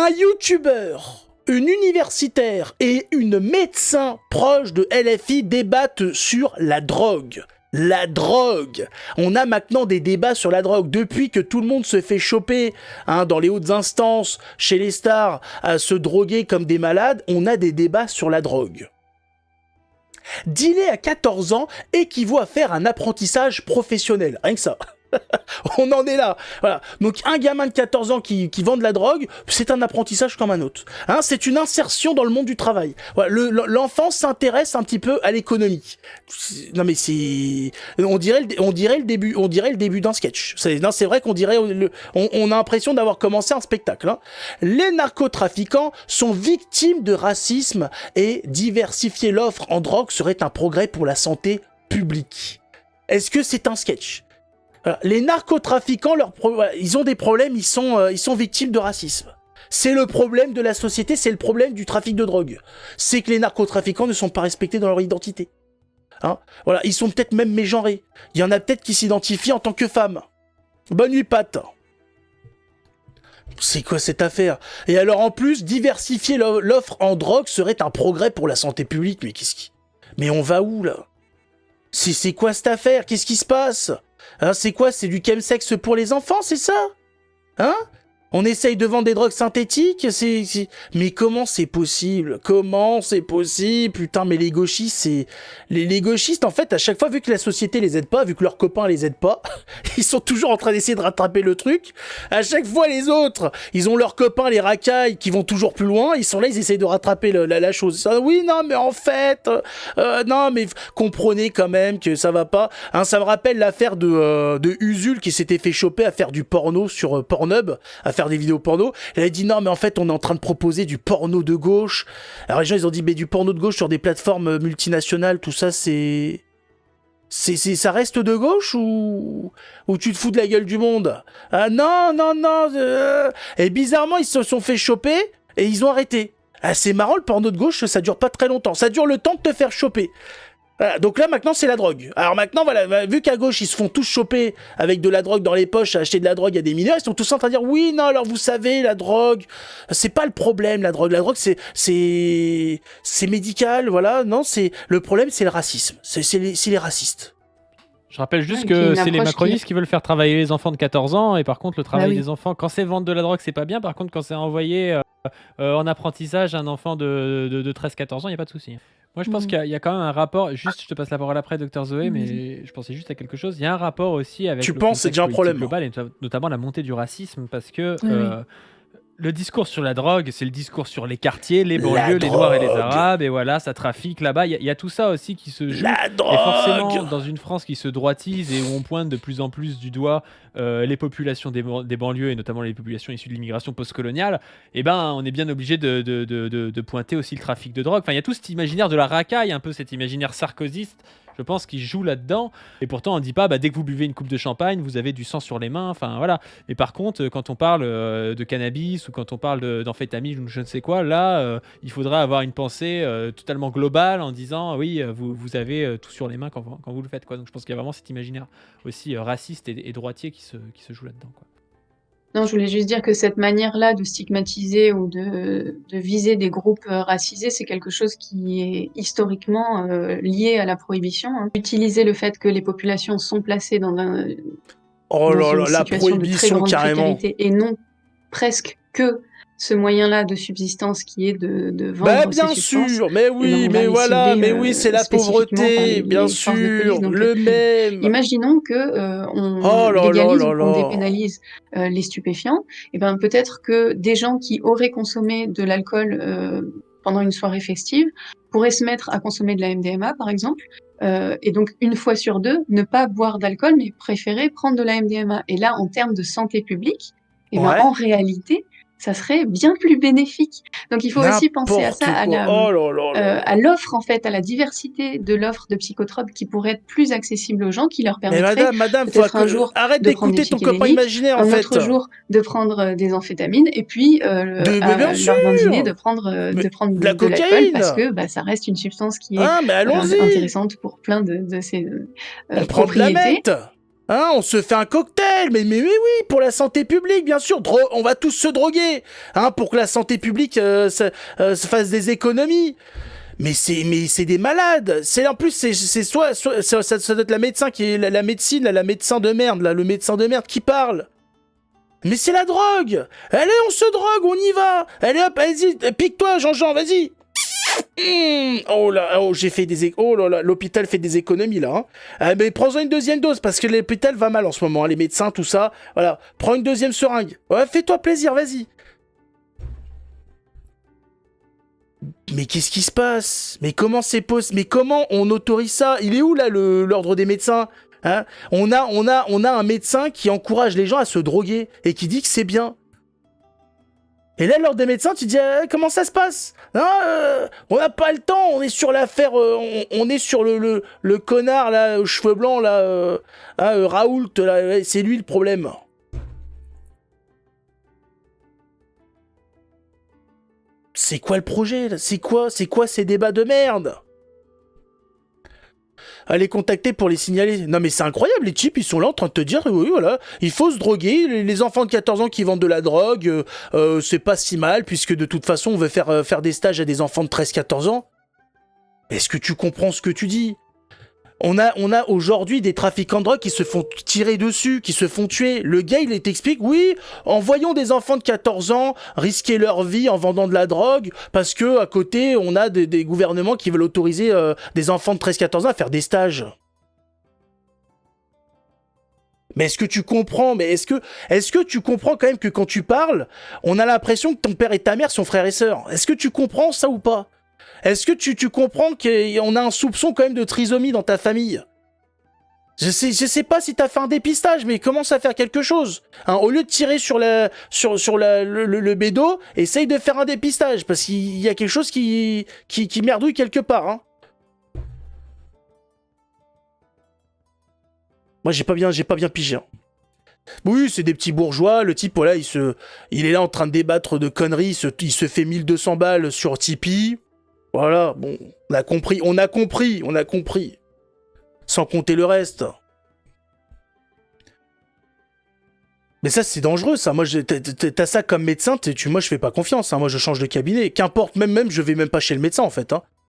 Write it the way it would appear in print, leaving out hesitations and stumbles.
Un youtubeur, une universitaire et une médecin proche de LFI débattent sur la drogue. La drogue. On a maintenant des débats sur la drogue. Depuis que tout le monde se fait choper dans les hautes instances, chez les stars, à se droguer comme des malades, on a des débats sur la drogue. Dealer à 14 ans équivaut à faire un apprentissage professionnel. Rien que ça. On en est là. Voilà. Donc un gamin de 14 ans qui vend de la drogue, c'est un apprentissage comme un autre. C'est une insertion dans le monde du travail. Voilà. L'enfant s'intéresse un petit peu à l'économie. Non mais c'est, on dirait le début d'un sketch. C'est vrai qu'on dirait, on a l'impression d'avoir commencé un spectacle. Les narcotrafiquants sont victimes de racisme et diversifier l'offre en drogue serait un progrès pour la santé publique. Est-ce que c'est un sketch? Les narcotrafiquants, ils ont des problèmes, ils sont victimes de racisme. C'est le problème de la société, c'est le problème du trafic de drogue. C'est que les narcotrafiquants ne sont pas respectés dans leur identité. Voilà, ils sont peut-être même mégenrés. Il y en a peut-être qui s'identifient en tant que femmes. Bonne nuit, Pat. C'est quoi cette affaire? Et alors en plus, diversifier l'offre en drogue serait un progrès pour la santé publique. Mais on va où là? C'est quoi cette affaire? Qu'est-ce qui se passe? C'est quoi? C'est du chemsex pour les enfants, c'est ça? On essaye de vendre des drogues synthétiques? Mais comment c'est possible? Putain, mais les gauchistes, les gauchistes, en fait, à chaque fois, vu que la société les aide pas, vu que leurs copains les aident pas, ils sont toujours en train d'essayer de rattraper le truc. À chaque fois, les autres, ils ont leurs copains, les racailles, qui vont toujours plus loin. Ils sont là, ils essayent de rattraper la chose. Oui, non, mais en fait, non, mais comprenez quand même que ça va pas. Ça me rappelle l'affaire de Usul qui s'était fait choper à faire du porno sur Pornhub, à faire des vidéos porno. Elle a dit non mais en fait on est en train de proposer du porno de gauche. Alors les gens ils ont dit mais du porno de gauche sur des plateformes multinationales, tout ça ça reste de gauche ou tu te fous de la gueule du monde? Non. Et bizarrement ils se sont fait choper et ils ont arrêté. C'est marrant, le porno de gauche ça dure pas très longtemps, ça dure le temps de te faire choper. Voilà, donc là maintenant c'est la drogue. Alors maintenant voilà, vu qu'à gauche ils se font tous choper avec de la drogue dans les poches à acheter de la drogue à des mineurs, ils sont tous en train de dire oui non alors vous savez la drogue c'est pas le problème, la drogue c'est médical, voilà, non c'est le problème, c'est le racisme, c'est les racistes. Je rappelle juste que c'est les macronistes qui veulent faire travailler les enfants de 14 ans et par contre le travail des enfants, quand c'est vendre de la drogue c'est pas bien, par contre quand c'est envoyer en apprentissage un enfant de 13-14 ans il n'y a pas de souci. Moi, je pense qu'il y a quand même un rapport. Juste, je te passe la parole après, Dr Zoé, mais je pensais juste à quelque chose. Il y a un rapport aussi avec. Tu penses c'est déjà un problème global et notamment la montée du racisme, parce que le discours sur la drogue, c'est le discours sur les quartiers, les banlieues, les Noirs et les Arabes, et voilà, ça trafique là-bas. Il y a tout ça aussi qui se joue. La drogue. Et forcément, dans une France qui se droitise et où on pointe de plus en plus du doigt les populations des banlieues et notamment les populations issues de l'immigration postcoloniale, on est bien obligé de pointer aussi le trafic de drogue. Enfin, il y a tout cet imaginaire de la racaille, un peu cet imaginaire sarkozyste, je pense, qui joue là-dedans. Et pourtant, on ne dit pas, dès que vous buvez une coupe de champagne, vous avez du sang sur les mains. Enfin, voilà. Mais par contre, quand on parle de cannabis ou quand on parle d'amphétamine ou je ne sais quoi, là, il faudra avoir une pensée totalement globale en disant, oui, vous avez tout sur les mains quand vous le faites, quoi. Donc, je pense qu'il y a vraiment cet imaginaire aussi raciste et droitier qui se joue là-dedans, quoi. Non, je voulais juste dire que cette manière-là de stigmatiser ou de viser des groupes racisés, c'est quelque chose qui est historiquement lié à la prohibition. Utiliser le fait que les populations sont placées dans une situation de très grande précarité et non presque que ce moyen-là de subsistance qui est de vendre bien ces substances. sûr, mais oui, mais voilà, mais oui, c'est la pauvreté, bien sûr, le même. Imaginons que on légalise ou qu'on dépénalise les stupéfiants, et ben peut-être que des gens qui auraient consommé de l'alcool pendant une soirée festive pourraient se mettre à consommer de la MDMA, par exemple, et donc une fois sur deux, ne pas boire d'alcool, mais préférer prendre de la MDMA. Et là, en termes de santé publique, en réalité, ça serait bien plus bénéfique. Donc il faut aussi penser à ça, à l'offre en fait, à la diversité de l'offre de psychotropes qui pourrait être plus accessible aux gens, qui leur permettrait peut-être un jour arrête de prendre d'écouter ton copain imaginaire en fait. Un autre jour de prendre des amphétamines et puis leur bandiner de prendre de l'alcool parce que ça reste une substance qui est intéressante pour plein de ces propriétés. Hein, on se fait un cocktail, mais oui, pour la santé publique, bien sûr. On va tous se droguer, hein, pour que la santé publique se fasse des économies. Mais c'est des malades. En plus c'est soit ça doit être la médecin qui est la médecine, là, la médecin de merde, là, le médecin de merde qui parle. Mais c'est la drogue. Allez, on se drogue, on y va. Allez hop, vas-y, pique-toi, Jean-Jean, vas-y. Oh là, j'ai fait oh là là, l'hôpital fait des économies là. Hein. Mais prends-en une deuxième dose parce que l'hôpital va mal en ce moment, hein, les médecins, tout ça. Voilà, prends une deuxième seringue. Ouais, fais-toi plaisir, vas-y. Mais qu'est-ce qui se passe? Mais comment mais comment on autorise ça? Il est où là l'ordre des médecins? Hein, on a un médecin qui encourage les gens à se droguer et qui dit que c'est bien. Et là, l'ordre des médecins, tu dis comment ça se passe? Non, on n'a pas le temps, on est sur l'affaire, on est sur le connard là, aux cheveux blancs là, Raoult là, c'est lui le problème. C'est quoi le projet là? C'est quoi ces débats de merde? Allez contacter pour les signaler. Non mais c'est incroyable, les types ils sont là en train de te dire oui voilà, il faut se droguer, les enfants de 14 ans qui vendent de la drogue, c'est pas si mal puisque de toute façon on veut faire des stages à des enfants de 13-14 ans. Est-ce que tu comprends ce que tu dis? On a aujourd'hui des trafiquants de drogue qui se font tirer dessus, qui se font tuer. Le gars, il t'explique, oui, en voyant des enfants de 14 ans risquer leur vie en vendant de la drogue, parce que à côté, on a des gouvernements qui veulent autoriser des enfants de 13-14 ans à faire des stages. Mais est-ce que tu comprends? Mais est-ce que tu comprends quand même que quand tu parles, on a l'impression que ton père et ta mère sont frères et sœurs? Est-ce que tu comprends ça ou pas? Est-ce que tu comprends qu'on a un soupçon quand même de trisomie dans ta famille? Je sais pas si t'as fait un dépistage, mais commence à faire quelque chose. Hein, au lieu de tirer sur le bédo, essaye de faire un dépistage, parce qu'il y a quelque chose qui merdouille quelque part. Hein. Moi j'ai pas bien pigé. Hein. Oui, c'est des petits bourgeois, le type, voilà, il est là en train de débattre de conneries, il se fait 1200 balles sur Tipeee. Voilà, bon, on a compris. Sans compter le reste. Mais ça, c'est dangereux, ça. Moi, t'as ça comme médecin, moi, je fais pas confiance. Hein. Moi, je change de cabinet. Qu'importe, même, je vais même pas chez le médecin, en fait. Hein.